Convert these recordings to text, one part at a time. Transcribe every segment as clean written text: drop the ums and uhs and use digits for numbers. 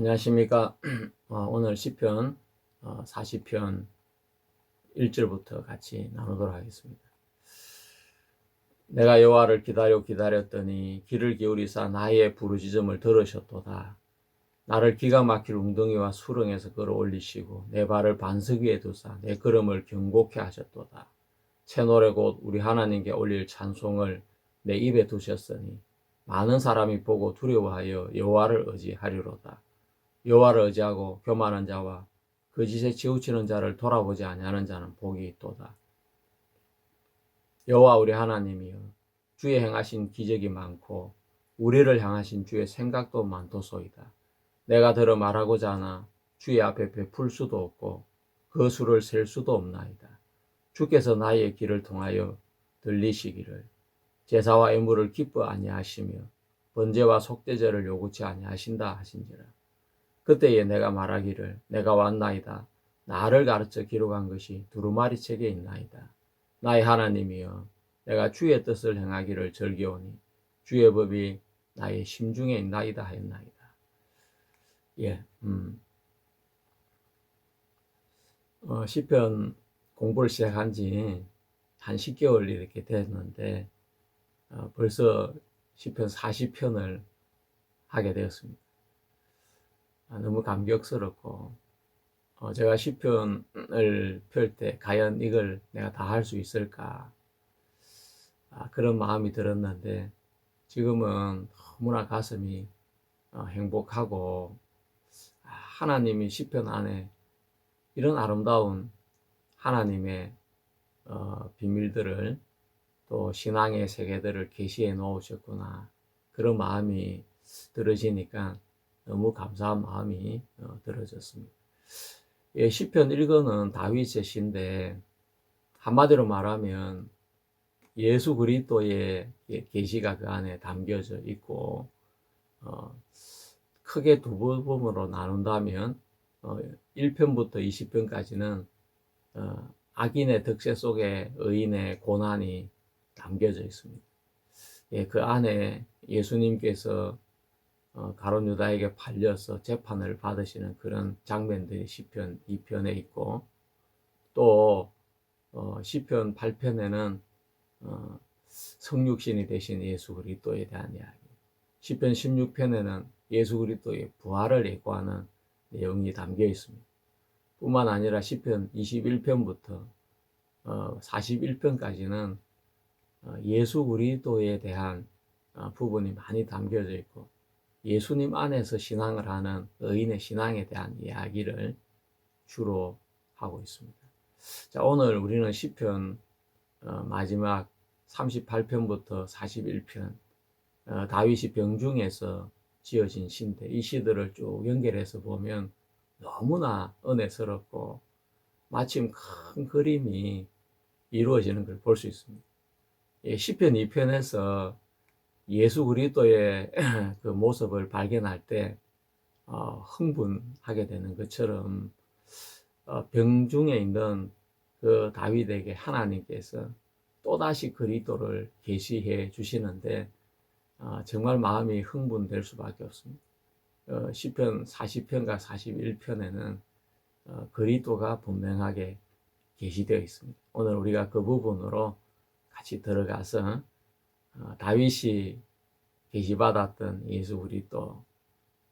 안녕하십니까. 오늘 시편 40편 1절부터 같이 나누도록 하겠습니다. 내가 여호와를 기다렸더니 귀를 기울이사 나의 부르짖음을 들으셨도다. 나를 기가 막힐 웅덩이와 수렁에서 끌어올리시고 내 발을 반석 위에 두사 내 걸음을 견고케 하셨도다. 새 노래 곧 우리 하나님께 올릴 찬송을 내 입에 두셨으니 많은 사람이 보고 두려워하여 여호와를 의지하리로다. 여호와를 의지하고 교만한 자와 거짓에 치우치는 자를 돌아보지 아니하는 자는 복이 있도다. 여호와 우리 하나님이여, 주의 행하신 기적이 많고 우리를 향하신 주의 생각도 많도소이다. 내가 들어 말하고자 하나 주의 앞에 베풀 수도 없고 그 수를 셀 수도 없나이다. 주께서 나의 길을 통하여 들리시기를 제사와 애물을 기뻐 아니하시며 번제와 속죄제를 요구치 아니하신다 하신지라. 그때에 내가 말하기를 내가 왔나이다. 나를 가르쳐 기록한 것이 두루마리 책에 있나이다. 나의 하나님이여, 내가 주의 뜻을 행하기를 즐겨오니 주의 법이 나의 심중에 있나이다 했나이다. 시편 공부를 시작한 지 한 10개월 이렇게 됐는데 벌써 시편 40편을 하게 되었습니다. 너무 감격스럽고 제가 시편을 펼 때 과연 이걸 내가 다 할 수 있을까 그런 마음이 들었는데 지금은 너무나 가슴이 행복하고 하나님이 시편 안에 이런 아름다운 하나님의 비밀들을 또 신앙의 세계들을 계시해 놓으셨구나 그런 마음이 들어지니까 너무 감사한 마음이 들어졌습니다. 시편 1권은 다윗의 시인데 한마디로 말하면 예수 그리스도의 계시가 그 안에 담겨져 있고 크게 두 부분으로 나눈다면 1편부터 20편까지는 악인의 득세 속에 의인의 고난이 담겨져 있습니다. 그 안에 예수님께서 가룟 유다에게 팔려서 재판을 받으시는 그런 장면들이 시편 2편에 있고 또 시편 8편에는 성육신이 되신 예수 그리스도에 대한 이야기, 시편 16편에는 예수 그리스도의 부활을 예고하는 내용이 담겨 있습니다. 뿐만 아니라 시편 21편부터 41편까지는 예수 그리스도에 대한 부분이 많이 담겨져 있고 예수님 안에서 신앙을 하는 의인의 신앙에 대한 이야기를 주로 하고 있습니다. 자, 오늘 우리는 시편 마지막 38편부터 41편 다윗이 병중에서 지어진 시인데 이 시들을 쭉 연결해서 보면 너무나 은혜스럽고 마침 큰 그림이 이루어지는 걸 볼 수 있습니다. 시편 2편에서 예수 그리스도의 그 모습을 발견할 때 흥분하게 되는 것처럼 병중에 있는 그 다윗에게 하나님께서 또다시 그리스도를 계시해 주시는데 정말 마음이 흥분될 수밖에 없습니다. 시편 40편과 41편에는 그리스도가 분명하게 계시되어 있습니다. 오늘 우리가 그 부분으로 같이 들어가서 다윗이 계시받았던 예수 그리스도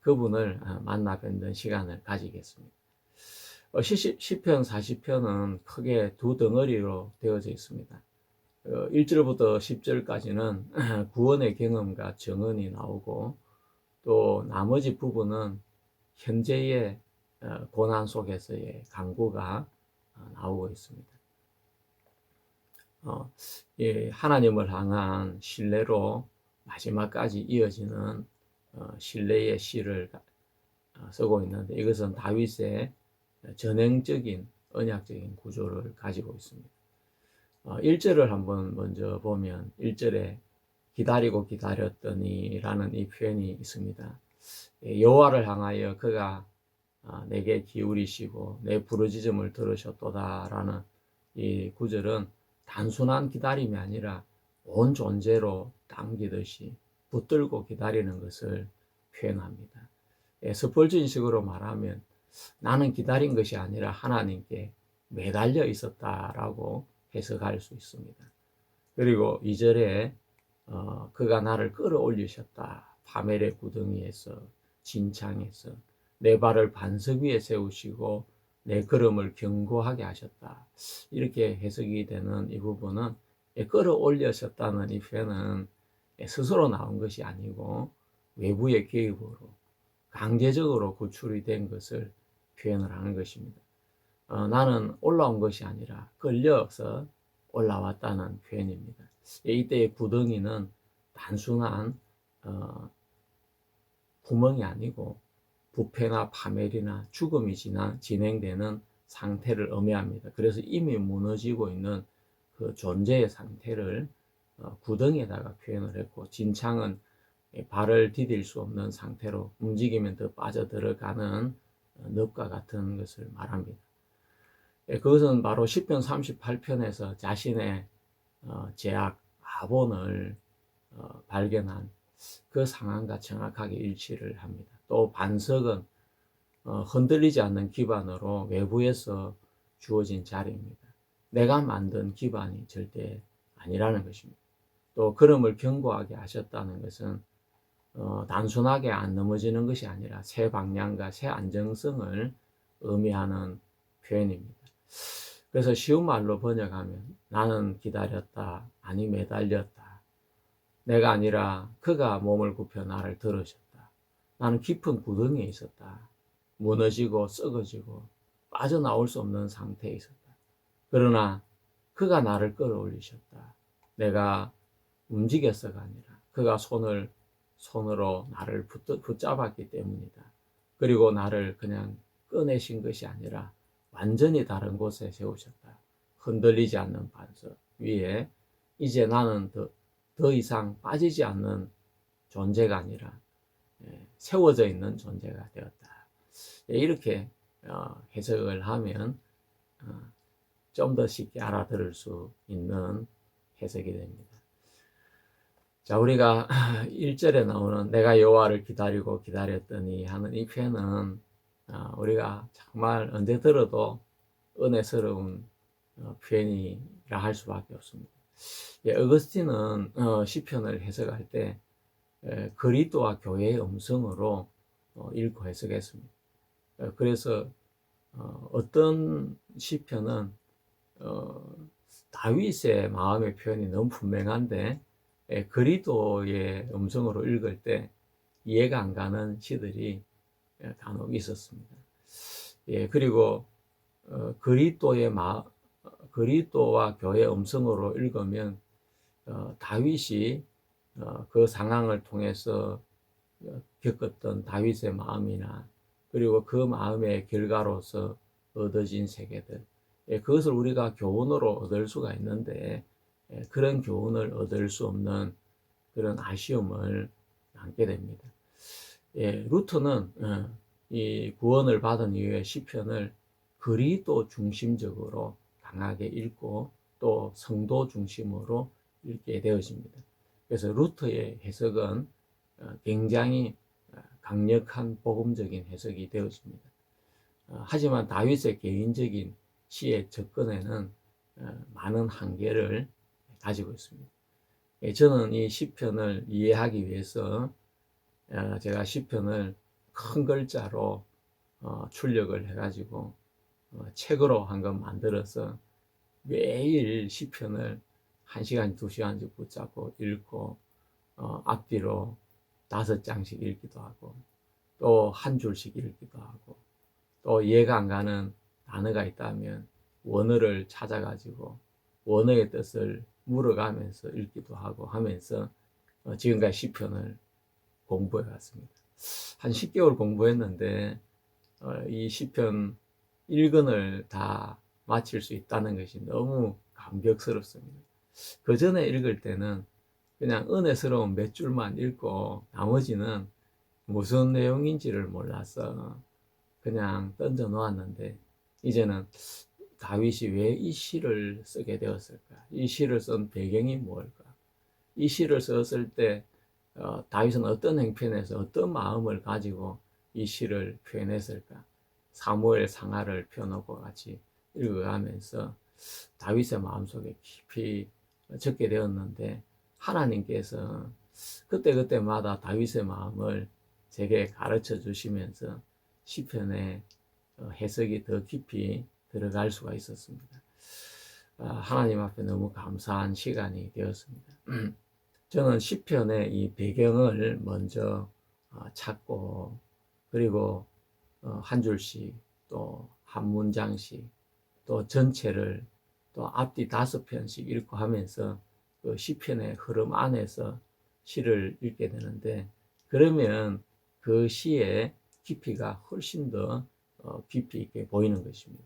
그분을 만나 뵙는 시간을 가지겠습니다. 시편 40편은 크게 두 덩어리로 되어져 있습니다. 1절부터 10절까지는 구원의 경험과 정언이 나오고 또 나머지 부분은 현재의 고난 속에서의 간구가 나오고 있습니다. 하나님을 향한 신뢰로 마지막까지 이어지는 신뢰의 시를 쓰고 있는데 이것은 다윗의 전형적인 언약적인 구조를 가지고 있습니다. 1절을 한번 먼저 보면 1절에 기다리고 기다렸더니 라는 이 표현이 있습니다. 여호와를 향하여 그가 내게 기울이시고 내 부르짖음을 들으셨도다 라는 이 구절은 단순한 기다림이 아니라 온 존재로 당기듯이 붙들고 기다리는 것을 표현합니다. 습볼적인 식으로 말하면 나는 기다린 것이 아니라 하나님께 매달려 있었다라고 해석할 수 있습니다. 그리고 2절에 그가 나를 끌어올리셨다. 파멜의 구덩이에서, 진창에서 내 발을 반석 위에 세우시고 내 걸음을 견고하게 하셨다. 이렇게 해석이 되는 이 부분은 끌어올리셨다는 이 표현은 스스로 나온 것이 아니고 외부의 개입으로 강제적으로 구출이 된 것을 표현을 하는 것입니다. 나는 올라온 것이 아니라 끌려서 올라왔다는 표현입니다. 이때의 구덩이는 단순한 구멍이 아니고 부패나 파멸이나 죽음이 진행되는 상태를 의미합니다. 그래서 이미 무너지고 있는 그 존재의 상태를 구덩이에다가 표현을 했고, 진창은 발을 디딜 수 없는 상태로 움직이면 더 빠져들어가는 늪과 같은 것을 말합니다. 그것은 바로 시편 38편에서 자신의 죄악, 아본을 발견한 그 상황과 정확하게 일치를 합니다. 또 반석은 흔들리지 않는 기반으로 외부에서 주어진 자리입니다. 내가 만든 기반이 절대 아니라는 것입니다. 또 걸음을 견고하게 하셨다는 것은 단순하게 안 넘어지는 것이 아니라 새 방향과 새 안정성을 의미하는 표현입니다. 그래서 쉬운 말로 번역하면 나는 기다렸다, 아니 매달렸다. 내가 아니라 그가 몸을 굽혀 나를 들으셨다. 나는 깊은 구덩이에 있었다. 무너지고 썩어지고 빠져나올 수 없는 상태에 있었다. 그러나 그가 나를 끌어올리셨다. 내가 움직였어가 아니라 그가 손으로 나를 붙잡았기 때문이다. 그리고 나를 그냥 꺼내신 것이 아니라 완전히 다른 곳에 세우셨다. 흔들리지 않는 반석 위에 이제 나는 더 이상 빠지지 않는 존재가 아니라 세워져 있는 존재가 되었다. 이렇게 해석을 하면 좀 더 쉽게 알아들을 수 있는 해석이 됩니다. 자, 우리가 1절에 나오는 내가 여호와를 기다리고 기다렸더니 하는 이 표현은 우리가 정말 언제 들어도 은혜스러운 표현이라 할 수밖에 없습니다. 어거스틴은 시편을 해석할 때 그리스도와 교회의 음성으로 읽고 해석했습니다. 그래서 어떤 시편은 다윗의 마음의 표현이 너무 분명한데 그리스도의 음성으로 읽을 때 이해가 안 가는 시들이 간혹 있었습니다. 그리고 그리스도와 교회의 음성으로 읽으면 다윗이 그 상황을 통해서 겪었던 다윗의 마음이나 그리고 그 마음의 결과로서 얻어진 세계들, 그것을 우리가 교훈으로 얻을 수가 있는데 그런 교훈을 얻을 수 없는 그런 아쉬움을 남게 됩니다. 루터는 이 구원을 받은 이후에 시편을 그리스도 중심적으로 강하게 읽고 또 성도 중심으로 읽게 되어집니다. 그래서 루터의 해석은 굉장히 강력한 복음적인 해석이 되어집니다. 하지만 다윗의 개인적인 시의 접근에는 많은 한계를 가지고 있습니다. 저는 이 시편을 이해하기 위해서 제가 시편을 큰 글자로 출력을 해가지고 책으로 한 권 만들어서 매일 시편을 1시간, 2시간씩 붙잡고 읽고 앞뒤로 5장씩 읽기도 하고 또 한 줄씩 읽기도 하고 또 이해가 안 가는 단어가 있다면 원어를 찾아가지고 원어의 뜻을 물어가면서 읽기도 하고 하면서 지금까지 시편을 공부해 왔습니다. 한 10개월 공부했는데 이 시편 1권을 다 마칠 수 있다는 것이 너무 감격스럽습니다. 그 전에 읽을 때는 그냥 은혜스러운 몇 줄만 읽고 나머지는 무슨 내용인지를 몰라서 그냥 던져 놓았는데 이제는 다윗이 왜 이 시를 쓰게 되었을까? 이 시를 쓴 배경이 뭘까? 이 시를 썼을 때 다윗은 어떤 형편에서 어떤 마음을 가지고 이 시를 표현했을까? 사무엘 상하를 펴놓고 같이 읽어가면서 다윗의 마음속에 깊이 적게 되었는데, 하나님께서 그때그때마다 다윗의 마음을 제게 가르쳐 주시면서 시편의 해석이 더 깊이 들어갈 수가 있었습니다. 하나님 앞에 너무 감사한 시간이 되었습니다. 저는 시편의 이 배경을 먼저 찾고, 그리고 한 줄씩, 또 한 문장씩, 또 전체를 또 앞뒤 5편씩 읽고 하면서 그 시편의 흐름 안에서 시를 읽게 되는데, 그러면 그 시의 깊이가 훨씬 더 깊이 있게 보이는 것입니다.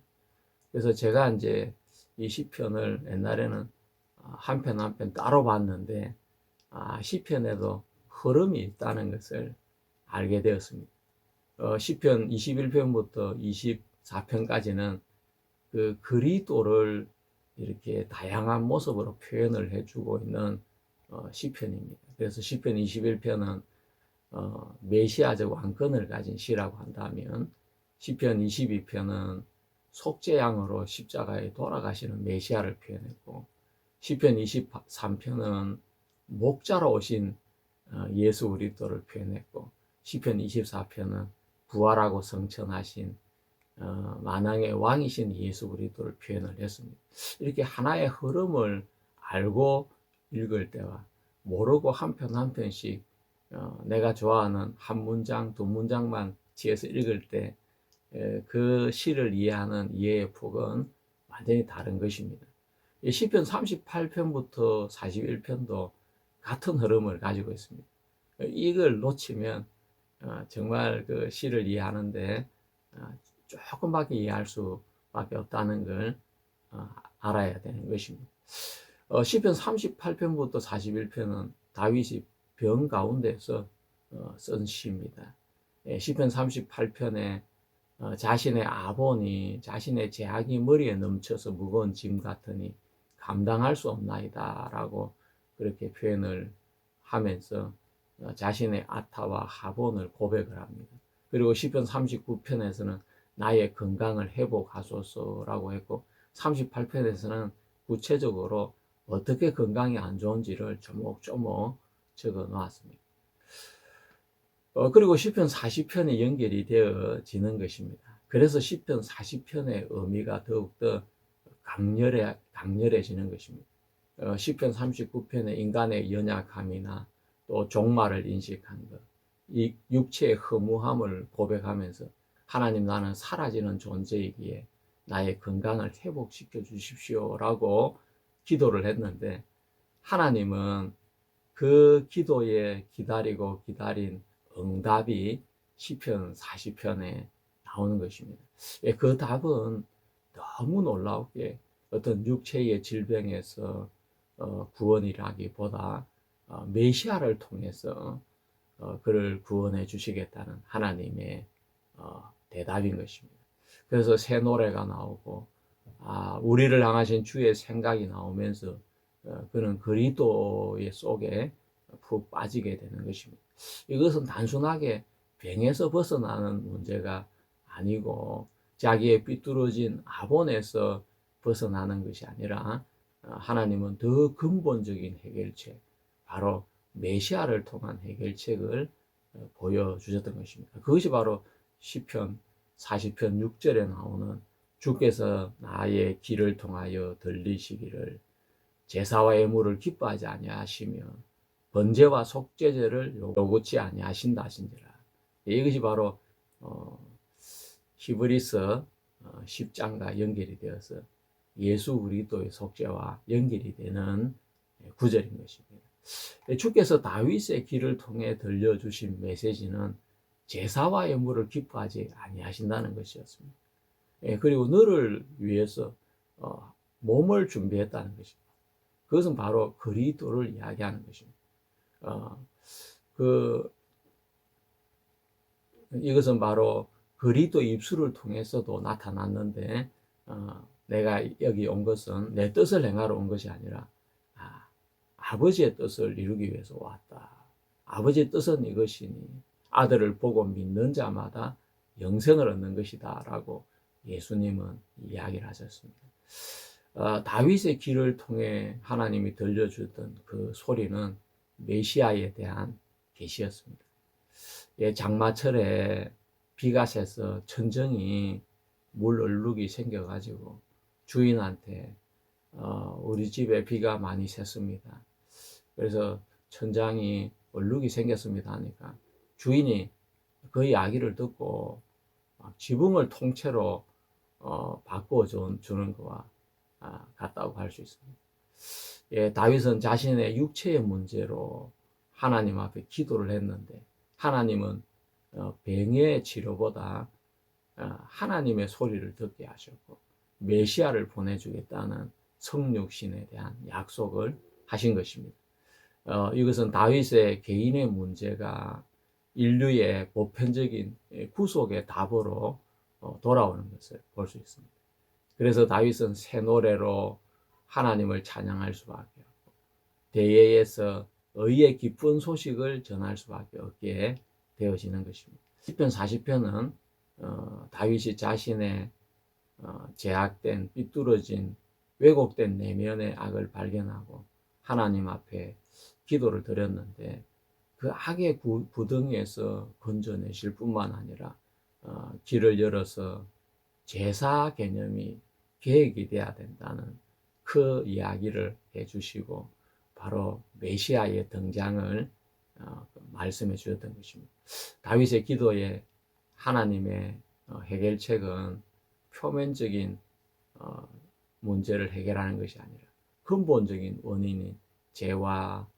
그래서 제가 이제 이 시편을 옛날에는 한 편 한 편 따로 봤는데, 시편에도 흐름이 있다는 것을 알게 되었습니다. 시편 21편부터 24편까지는 그 그리스도를 이렇게 다양한 모습으로 표현을 해주고 있는 시편입니다. 그래서 시편 21편은 메시아적 왕권을 가진 시라고 한다면, 시편 22편은 속죄양으로 십자가에 돌아가시는 메시아를 표현했고, 시편 23편은 목자로 오신 예수 그리스도를 표현했고, 시편 24편은 부활하고 성천하신 만왕의 왕이신 예수 그리스도를 표현을 했습니다. 이렇게 하나의 흐름을 알고 읽을 때와 모르고 한 편 한 편씩 내가 좋아하는 한 문장 두 문장만 지어서 읽을 때 그 시를 이해하는 이해의 폭은 완전히 다른 것입니다. 시편 38편부터 41편도 같은 흐름을 가지고 있습니다. 이걸 놓치면 정말 그 시를 이해하는데 조금밖에 이해할 수밖에 없다는 걸 알아야 되는 것입니다. 시편 38편부터 41편은 다윗이 병 가운데서 쓴 시입니다. 시편 38편에 자신의 아본이 자신의 제약이 머리에 넘쳐서 무거운 짐 같으니 감당할 수 없나이다 라고 그렇게 표현을 하면서 자신의 아타와 하본을 고백을 합니다. 그리고 시편 39편에서는 나의 건강을 회복하소서라고 했고, 38편에서는 구체적으로 어떻게 건강이 안 좋은지를 조목조목 적어 놓았습니다. 그리고 시편 40편이 연결이 되어지는 것입니다. 그래서 시편 40편의 의미가 더욱더 강렬해지는 것입니다. 시편 39편의 인간의 연약함이나 또 종말을 인식한 것, 이 육체의 허무함을 고백하면서 하나님, 나는 사라지는 존재이기에 나의 건강을 회복시켜 주십시오라고 기도를 했는데, 하나님은 그 기도에 기다리고 기다린 응답이 시편 40편에 나오는 것입니다. 그 답은 너무 놀라우게 어떤 육체의 질병에서 구원이라기보다 메시아를 통해서 그를 구원해 주시겠다는 하나님의 대답인 것입니다. 그래서 새 노래가 나오고 우리를 향하신 주의 생각이 나오면서 그는 그리스도의 속에 푹 빠지게 되는 것입니다. 이것은 단순하게 병에서 벗어나는 문제가 아니고 자기의 삐뚤어진 아본에서 벗어나는 것이 아니라 하나님은 더 근본적인 해결책, 바로 메시아를 통한 해결책을 보여주셨던 것입니다. 그것이 바로 시편 40편 6절에 나오는 주께서 나의 길을 통하여 들리시기를 제사와 예물을 기뻐하지 아니하시며 번제와 속죄제를 요구치 아니하신다 하신지라. 이것이 바로 히브리서 10장과 연결이 되어서 예수 그리스도의 속죄와 연결이 되는 구절인 것입니다. 주께서 다윗의 길을 통해 들려주신 메시지는 제사와 예물을 기뻐하지 아니하신다는 것이었습니다. 그리고 너를 위해서 몸을 준비했다는 것입니다. 그것은 바로 그리스도를 이야기하는 것입니다. 이것은 바로 그리스도 입술을 통해서도 나타났는데, 내가 여기 온 것은 내 뜻을 행하러 온 것이 아니라 아버지의 뜻을 이루기 위해서 왔다. 아버지의 뜻은 이것이니 아들을 보고 믿는 자마다 영생을 얻는 것이다 라고 예수님은 이야기를 하셨습니다. 다윗의 귀를 통해 하나님이 들려주던 그 소리는 메시아에 대한 계시였습니다. 장마철에 비가 새서 천정이 물 얼룩이 생겨가지고 주인한테 우리 집에 비가 많이 샜습니다. 그래서 천장이 얼룩이 생겼습니다 하니까 주인이 그 이야기를 듣고 지붕을 통째로 바꿔 주는 거와 같다고 할 수 있습니다. 다윗은 자신의 육체의 문제로 하나님 앞에 기도를 했는데 하나님은 병의 치료보다 하나님의 소리를 듣게 하셨고 메시아를 보내주겠다는 성육신에 대한 약속을 하신 것입니다. 이것은 다윗의 개인의 문제가 인류의 보편적인 구속의 답으로 돌아오는 것을 볼 수 있습니다. 그래서 다윗은 새 노래로 하나님을 찬양할 수밖에 없고 대예에서 의의 기쁜 소식을 전할 수밖에 없게 되어지는 것입니다. 시편 40편은 다윗이 자신의 제약된 삐뚤어진 왜곡된 내면의 악을 발견하고 하나님 앞에 기도를 드렸는데 그 악의 구덩이에서 건져내실 뿐만 아니라 길을 열어서 제사 개념이 계획이 돼야 된다는 그 이야기를 해주시고 바로 메시아의 등장을 말씀해 주셨던 것입니다. 다윗의 기도에 하나님의 해결책은 표면적인 문제를 해결하는 것이 아니라 근본적인 원인인 죄와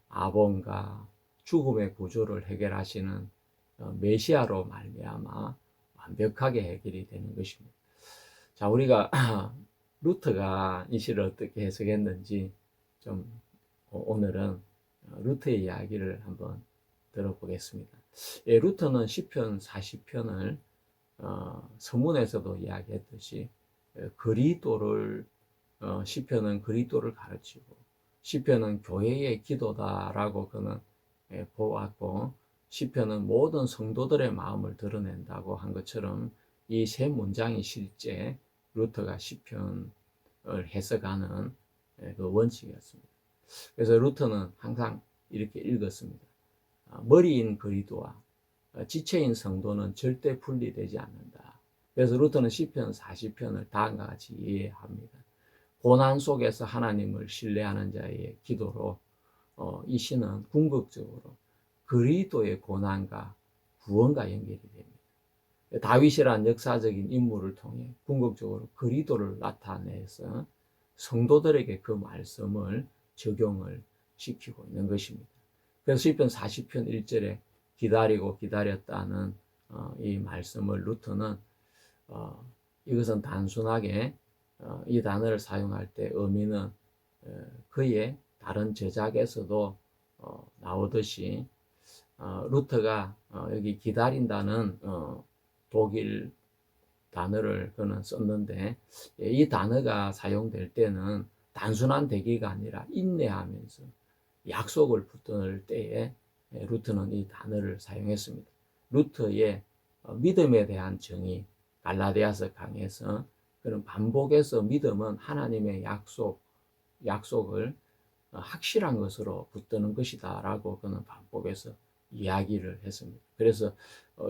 아본과 죽음의 구조를 해결하시는 메시아로 말미암아 완벽하게 해결이 되는 것입니다. 자, 우리가 루터가 이 시를 어떻게 해석했는지 좀 오늘은 루터의 이야기를 한번 들어보겠습니다. 루터는 시편 40편을 서문에서도 이야기했듯이 그리스도를 시편은 그리스도를 가르치고 시편은 교회의 기도다라고 그는 보았고 시편은 모든 성도들의 마음을 드러낸다고 한 것처럼 이 세 문장이 실제 루터가 시편을 해석하는 그 원칙이었습니다. 그래서 루터는 항상 이렇게 읽었습니다. 머리인 그리스도와 지체인 성도는 절대 분리되지 않는다. 그래서 루터는 시편 40편을 다음과 같이 이해합니다. 고난 속에서 하나님을 신뢰하는 자의 기도로 이 시는 궁극적으로 그리스도의 고난과 구원과 연결이 됩니다. 다윗이란 역사적인 인물을 통해 궁극적으로 그리스도를 나타내서 성도들에게 그 말씀을 적용을 시키고 있는 것입니다. 그래서 시편 40편 1절에 기다리고 기다렸다는 이 말씀을 루터는 이것은 단순하게 이 단어를 사용할 때 의미는 그의 다른 저작에서도 나오듯이 루터가 여기 기다린다는 독일 단어를 그는 썼는데 이 단어가 사용될 때는 단순한 대기가 아니라 인내하면서 약속을 붙들 때에 루터는 이 단어를 사용했습니다. 루터의 믿음에 대한 정의 갈라디아서 강에서 그런 반복해서 믿음은 하나님의 약속을 확실한 것으로 붙드는 것이다 라고 그는 반복해서 이야기를 했습니다. 그래서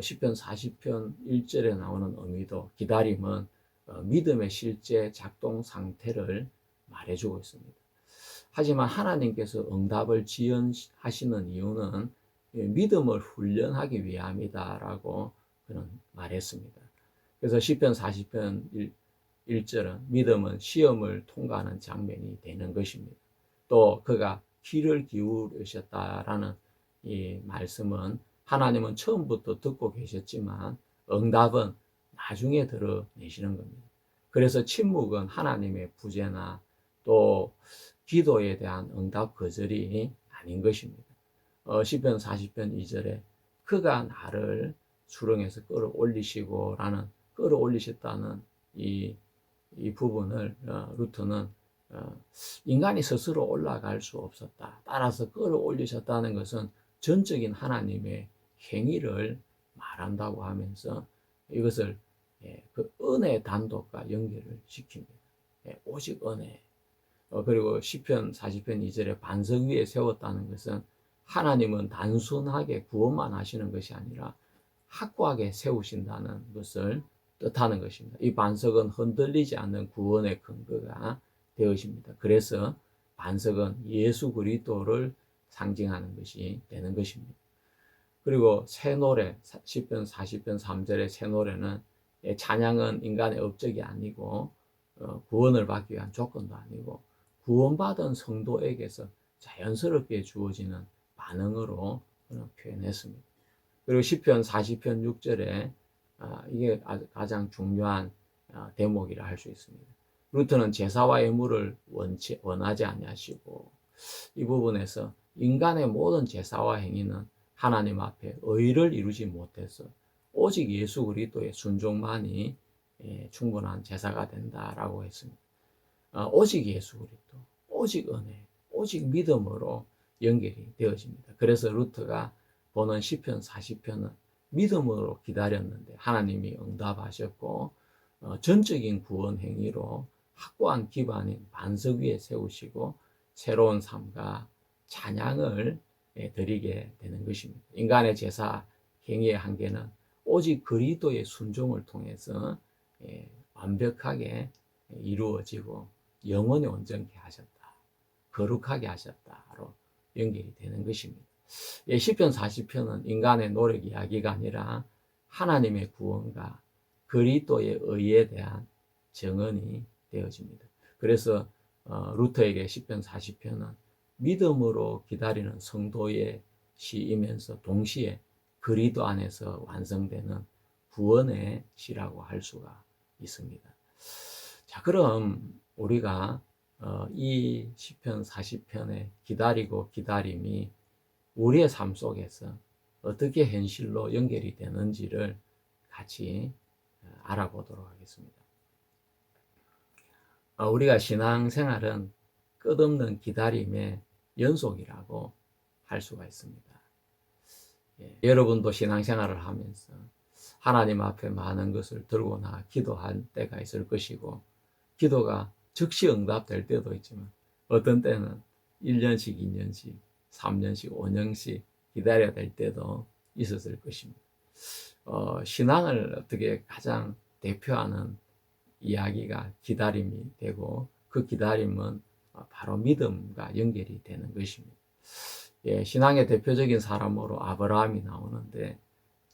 시편 40편 1절에 나오는 의미도 기다림은 믿음의 실제 작동 상태를 말해주고 있습니다. 하지만 하나님께서 응답을 지연하시는 이유는 믿음을 훈련하기 위함이다 라고 그는 말했습니다. 그래서 시편 40편 1절은 믿음은 시험을 통과하는 장면이 되는 것입니다. 또 그가 귀를 기울이셨다라는 이 말씀은 하나님은 처음부터 듣고 계셨지만 응답은 나중에 드러내시는 겁니다. 그래서 침묵은 하나님의 부재나 또 기도에 대한 응답 거절이 아닌 것입니다. 시편 40편 2절에 그가 나를 수렁에서 끌어올리시고 라는 끌어올리셨다는 이 부분을 루터는 인간이 스스로 올라갈 수 없었다. 따라서 끌어올리셨다는 것은 전적인 하나님의 행위를 말한다고 하면서 이것을 그 은혜 단독과 연결을 시킵니다. 오직 은혜. 그리고 시편 40편 2절에 반석 위에 세웠다는 것은 하나님은 단순하게 구원만 하시는 것이 아니라 확고하게 세우신다는 것을 뜻하는 것입니다. 이 반석은 흔들리지 않는 구원의 근거가 되어집니다. 그래서 반석은 예수 그리스도를 상징하는 것이 되는 것입니다. 그리고 새 노래, 시편 40편 3절의 새 노래는 찬양은 인간의 업적이 아니고 구원을 받기 위한 조건도 아니고 구원받은 성도에게서 자연스럽게 주어지는 반응으로 표현했습니다. 그리고 시편 40편 6절에 이게 가장 중요한 대목이라 할 수 있습니다. 루트는 제사와 예물을 원하지 아니하시고 이 부분에서 인간의 모든 제사와 행위는 하나님 앞에 의를 이루지 못해서 오직 예수 그리스도의 순종만이 충분한 제사가 된다라고 했습니다. 오직 예수 그리스도, 오직 은혜, 오직 믿음으로 연결이 되어집니다. 그래서 루트가 보는 시편 40편은 믿음으로 기다렸는데 하나님이 응답하셨고 전적인 구원 행위로 확고한 기반인 반석 위에 세우시고 새로운 삶과 찬양을 드리게 되는 것입니다. 인간의 제사 행위의 한계는 오직 그리스도의 순종을 통해서 완벽하게 이루어지고 영원히 온전케 하셨다. 거룩하게 하셨다로 연결이 되는 것입니다. 시편 40편은 인간의 노력 이야기가 아니라 하나님의 구원과 그리스도의 의에 대한 정언이 되어집니다. 그래서 루터에게 시편 40편은 믿음으로 기다리는 성도의 시이면서 동시에 그리스도 안에서 완성되는 구원의 시라고 할 수가 있습니다. 자, 그럼 우리가 이 시편 40편의 기다리고 기다림이 우리의 삶 속에서 어떻게 현실로 연결이 되는지를 같이 알아보도록 하겠습니다. 우리가 신앙생활은 끝없는 기다림의 연속이라고 할 수가 있습니다. 여러분도 신앙생활을 하면서 하나님 앞에 많은 것을 들고 나가 기도할 때가 있을 것이고 기도가 즉시 응답될 때도 있지만 어떤 때는 1년씩, 2년씩, 3년씩, 5년씩 기다려야 될 때도 있었을 것입니다. 신앙을 어떻게 가장 대표하는 이야기가 기다림이 되고 그 기다림은 바로 믿음과 연결이 되는 것입니다. 신앙의 대표적인 사람으로 아브라함이 나오는데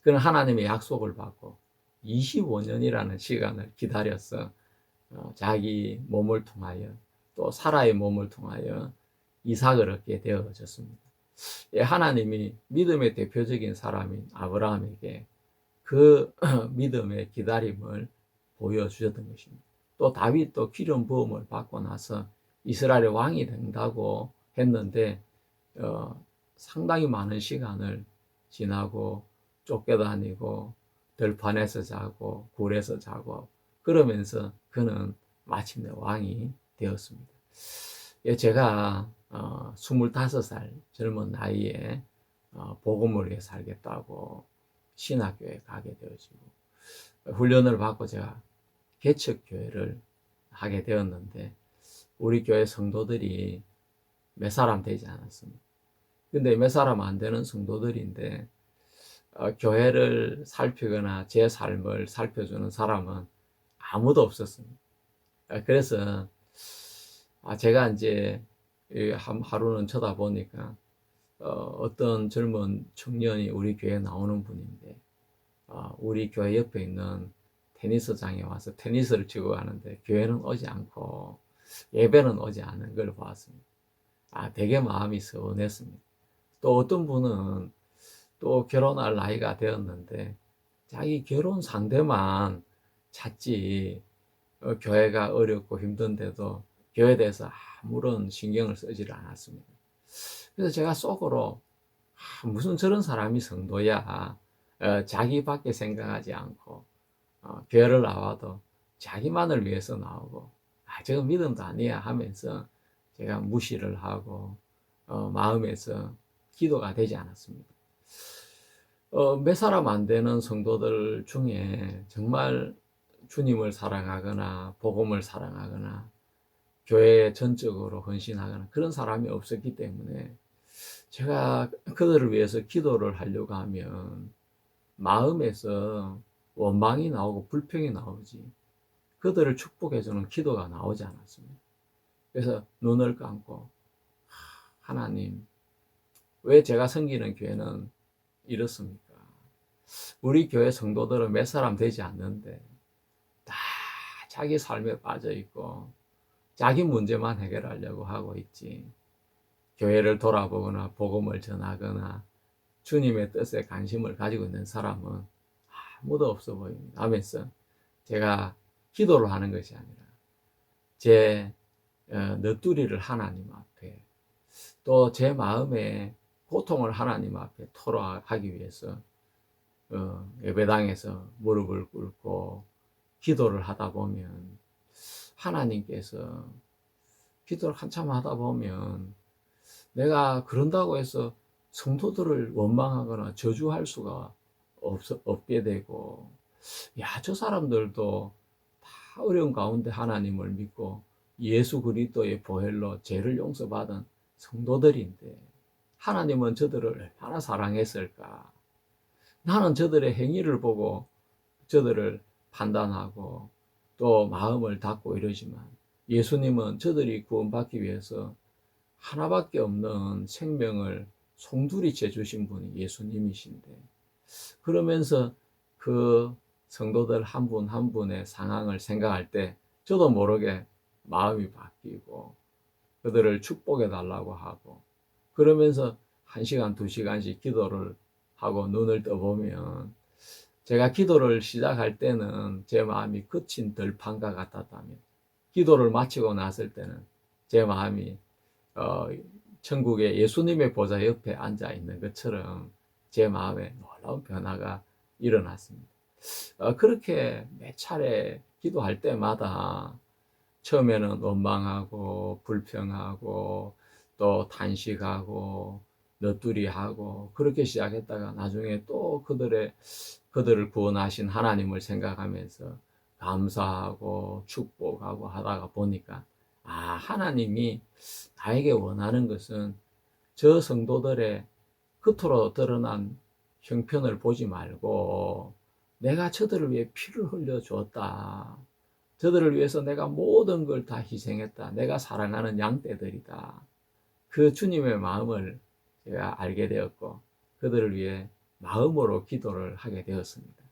그는 하나님의 약속을 받고 25년이라는 시간을 기다려서 자기 몸을 통하여 또 사라의 몸을 통하여 이삭을 얻게 되어졌습니다. 하나님이 믿음의 대표적인 사람인 아브라함에게 그 믿음의 기다림을 보여주셨던 것입니다. 또 다윗도 기름 부음을 받고 나서 이스라엘의 왕이 된다고 했는데 상당히 많은 시간을 지나고 쫓겨다니고 들판에서 자고 굴에서 자고 그러면서 그는 마침내 왕이 되었습니다. 제가 25살 젊은 나이에 복음을 위해 살겠다고 신학교에 가게 되어지고 훈련을 받고 제가 개척교회를 하게 되었는데 우리 교회 성도들이 몇 사람 되지 않았습니다. 근데 몇 사람 안 되는 성도들인데 교회를 살피거나 제 삶을 살펴주는 사람은 아무도 없었습니다. 그래서 제가 이제 하루는 쳐다보니까 어떤 젊은 청년이 우리 교회에 나오는 분인데 우리 교회 옆에 있는 테니스장에 와서 테니스를 치고 가는데 교회는 오지 않고 예배는 오지 않는 걸 보았습니다. 되게 마음이 서운했습니다. 또 어떤 분은 또 결혼할 나이가 되었는데 자기 결혼 상대만 찾지 교회가 어렵고 힘든데도 교회에 대해서 아무런 신경을 쓰지를 않았습니다. 그래서 제가 속으로 무슨 저런 사람이 성도야. 자기밖에 생각하지 않고 교회를 나와도 자기만을 위해서 나오고 저거 믿음도 아니야 하면서 제가 무시를 하고 마음에서 기도가 되지 않았습니다. 몇 사람 안 되는 성도들 중에 정말 주님을 사랑하거나 복음을 사랑하거나 교회에 전적으로 헌신하거나 그런 사람이 없었기 때문에 제가 그들을 위해서 기도를 하려고 하면 마음에서 원망이 나오고 불평이 나오지 그들을 축복해주는 기도가 나오지 않았습니다. 그래서 눈을 감고 하나님, 왜 제가 섬기는 교회는 이렇습니까? 우리 교회 성도들은 몇 사람 되지 않는데 다 자기 삶에 빠져 있고 자기 문제만 해결하려고 하고 있지. 교회를 돌아보거나 복음을 전하거나 주님의 뜻에 관심을 가지고 있는 사람은 아무도 없어 보입니다. 하면서 제가 기도를 하는 것이 아니라 제 너뚜리를 하나님 앞에 또 제 마음의 고통을 하나님 앞에 토로하기 위해서 예배당에서 무릎을 꿇고 기도를 하다 보면 하나님께서 기도를 한참 하다 보면 내가 그런다고 해서 성도들을 원망하거나 저주할 수가 없게 되고 야, 저 사람들도 다 어려운 가운데 하나님을 믿고 예수 그리스도의 보혈로 죄를 용서받은 성도들인데 하나님은 저들을 얼마나 사랑했을까. 나는 저들의 행위를 보고 저들을 판단하고 또 마음을 닫고 이러지만 예수님은 저들이 구원받기 위해서 하나밖에 없는 생명을 송두리째 주신 분이 예수님이신데 그러면서 그 성도들 한 분 한 분의 상황을 생각할 때 저도 모르게 마음이 바뀌고 그들을 축복해 달라고 하고 그러면서 1시간, 2시간씩 기도를 하고 눈을 떠보면 제가 기도를 시작할 때는 제 마음이 거친 들판과 같았다면 기도를 마치고 났을 때는 제 마음이 어, 천국의 예수님의 보좌 옆에 앉아 있는 것처럼 제 마음에 놀라운 변화가 일어났습니다. 그렇게 몇 차례 기도할 때마다 처음에는 원망하고 불평하고 또 탄식하고 너뚜리하고 그렇게 시작했다가 나중에 또 그들을 구원하신 하나님을 생각하면서 감사하고 축복하고 하다가 보니까 하나님이 나에게 원하는 것은 저 성도들의 겉으로 드러난 형편을 보지 말고 내가 저들을 위해 피를 흘려 주었다. 저들을 위해서 내가 모든 걸 다 희생했다. 내가 사랑하는 양떼들이다. 그 주님의 마음을 제가 알게 되었고 그들을 위해 마음으로 기도를 하게 되었습니다.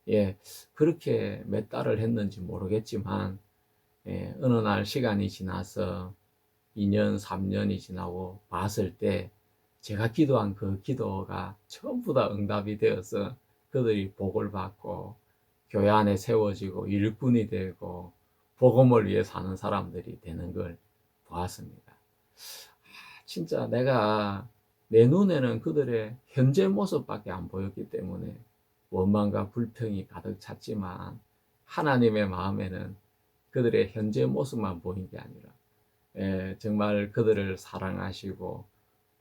예, 그렇게 몇 달을 했는지 모르겠지만 어느 날 시간이 지나서 2년, 3년이 지나고 봤을 때 제가 기도한 그 기도가 전부 다 응답이 되어서 그들이 복을 받고 교회 안에 세워지고 일꾼이 되고 복음을 위해 사는 사람들이 되는 걸 보았습니다. 진짜 내가 내 눈에는 그들의 현재 모습밖에 안 보였기 때문에 원망과 불평이 가득 찼지만 하나님의 마음에는 그들의 현재 모습만 보인 게 아니라 정말 그들을 사랑하시고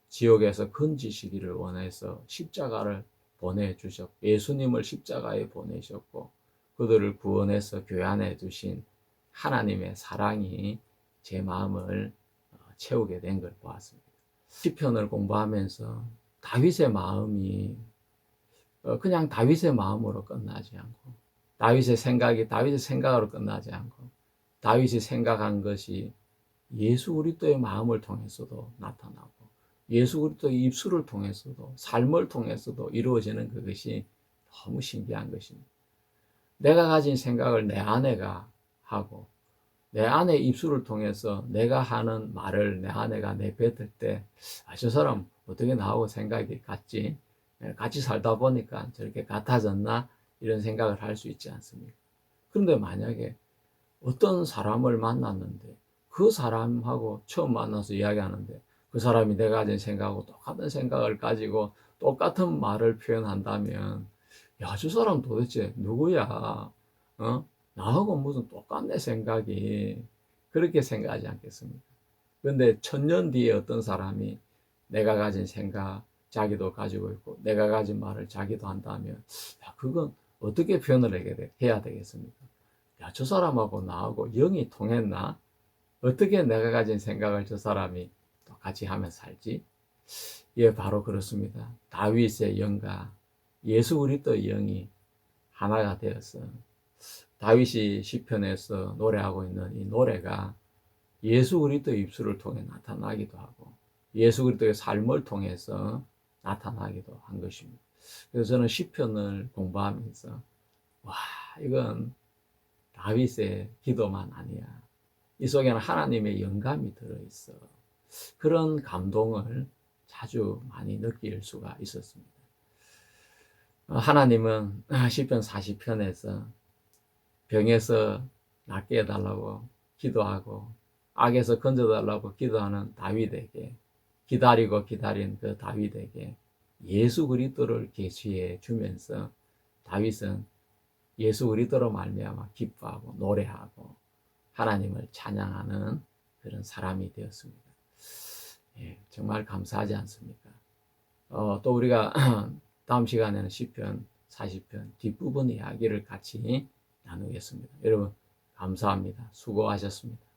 지옥에서 건지시기를 원해서 십자가를 보내주셨고 예수님을 십자가에 보내셨고 그들을 구원해서 교회 안에 두신 하나님의 사랑이 제 마음을 채우게 된 걸 보았습니다. 시편을 공부하면서 다윗의 마음이 그냥 다윗의 마음으로 끝나지 않고 다윗의 생각이 다윗의 생각으로 끝나지 않고 다윗이 생각한 것이 예수 그리스도의 마음을 통해서도 나타나고 예수 그리스도의 입술을 통해서도 삶을 통해서도 이루어지는 그것이 너무 신기한 것입니다. 내가 가진 생각을 내 아내가 하고 내 아내 입술을 통해서 내가 하는 말을 내 아내가 내뱉을 때 저 사람 어떻게 나하고 생각이 같지? 같이 살다 보니까 저렇게 같아졌나? 이런 생각을 할 수 있지 않습니까? 그런데 만약에 어떤 사람을 만났는데 그 사람하고 처음 만나서 이야기하는데 그 사람이 내가 가진 생각하고 똑같은 생각을 가지고 똑같은 말을 표현한다면 야, 저 사람 도대체 누구야? 나하고 무슨 똑같네 생각이 그렇게 생각하지 않겠습니까? 그런데 1000년 뒤에 어떤 사람이 내가 가진 생각, 자기도 가지고 있고 내가 가진 말을 자기도 한다면 그건 어떻게 표현을 해야 되겠습니까? 야, 저 사람하고 나하고 영이 통했나? 어떻게 내가 가진 생각을 저 사람이 또 같이 하며 살지? 예, 바로 그렇습니다. 다윗의 영과 예수 그리스도의 영이 하나가 되었어. 다윗이 시편에서 노래하고 있는 이 노래가 예수 그리스도의 입술을 통해 나타나기도 하고 예수 그리스도의 삶을 통해서 나타나기도 한 것입니다. 그래서 저는 시편을 공부하면서 와, 이건 다윗의 기도만 아니야. 이 속에는 하나님의 영감이 들어있어. 그런 감동을 자주 많이 느낄 수가 있었습니다. 하나님은 시편 40편에서 병에서 낫게 해달라고 기도하고 악에서 건져달라고 기도하는 다윗에게 기다리고 기다린 그 다윗에게 예수 그리스도를 계시해 주면서 다윗은 예수 그리스도로 말미암아 기뻐하고 노래하고 하나님을 찬양하는 그런 사람이 되었습니다. 예, 정말 감사하지 않습니까? 또 우리가 다음 시간에는 시편 40편 뒷부분 이야기를 같이 나누겠습니다. 여러분 감사합니다. 수고하셨습니다.